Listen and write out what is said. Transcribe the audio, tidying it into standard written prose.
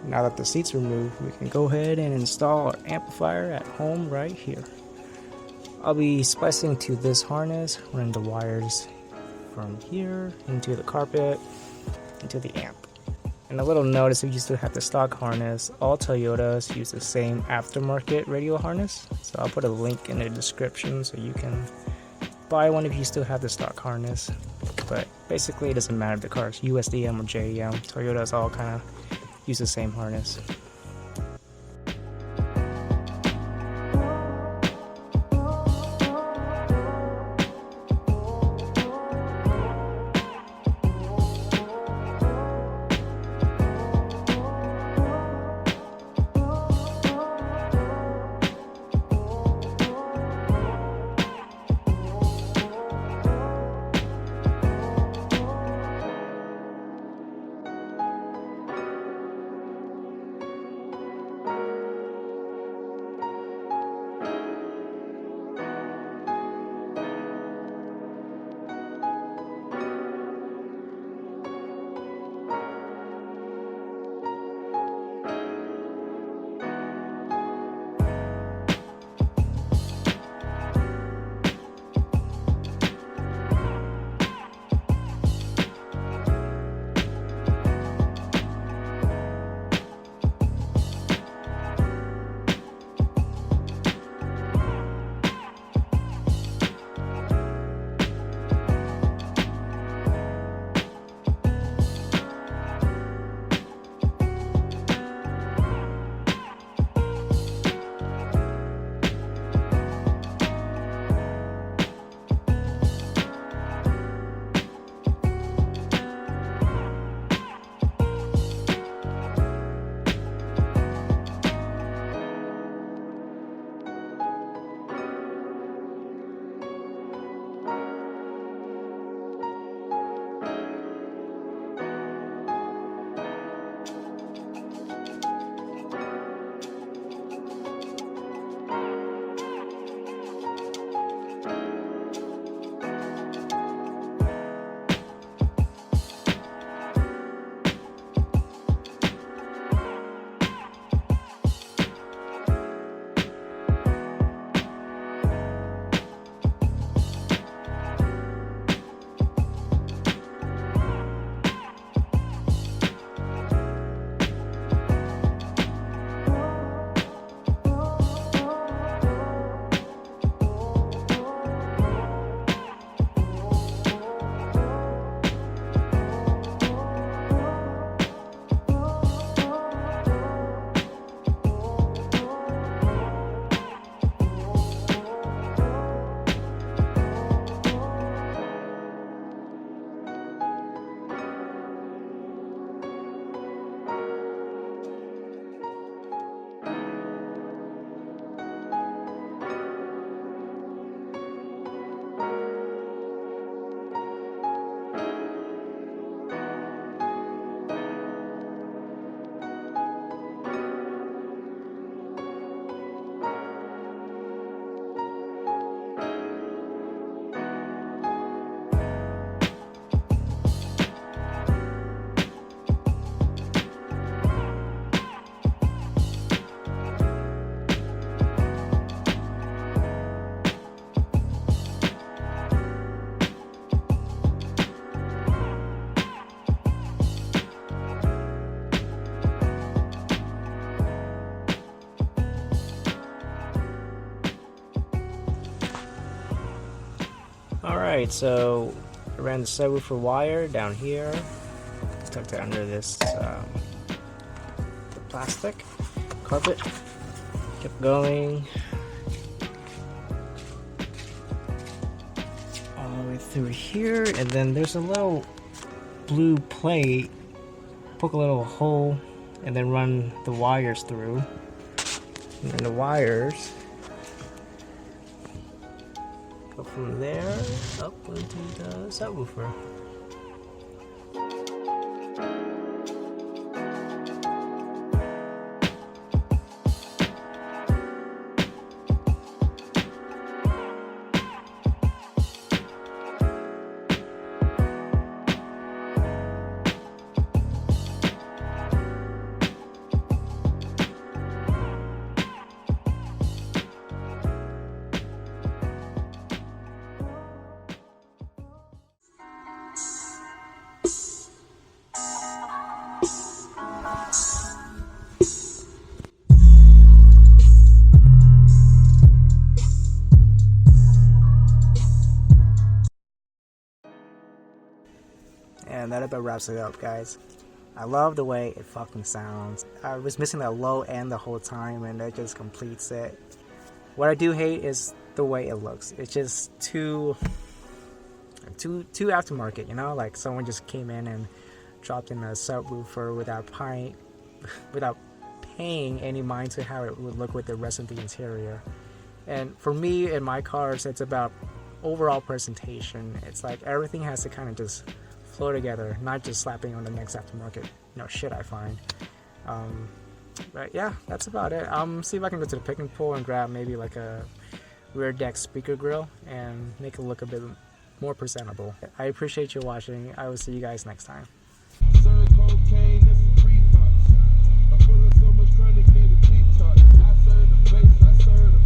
Now that the seat's removed, we can go ahead and install our amplifier at home right here. I'll be splicing to this harness, running the wires from here into the carpet, into the amp. And a little notice, if you still have the stock harness, all Toyotas use the same aftermarket radio harness. So I'll put a link in the description so you can buy one if you still have the stock harness. But basically it doesn't matter if the car is USDM or JEM, Toyotas all kind of use the same harness. Alright, so I ran the subwoofer wire down here, tucked it under this the plastic carpet, kept going all the way through here, and then there's a little blue plate, poke a little hole and then run the wires through, and then the wires go from there up into the subwoofer. about wraps it up, guys. I love the way it fucking sounds. I was missing that low end the whole time, and it just completes it. What I do hate is the way it looks. It's just too aftermarket, you know? Like someone just came in and dropped in a subwoofer without paying any mind to how it would look with the rest of the interior. And for me, in my cars, it's about overall presentation. It's like everything has to kind of just flow together, not just slapping on the next aftermarket, shit I find. But yeah, that's about it. See if I can go to the pick and pull and grab maybe like a rear deck speaker grill and make it look a bit more presentable. I appreciate you watching. I will see you guys next time. I serve the bass, I serve the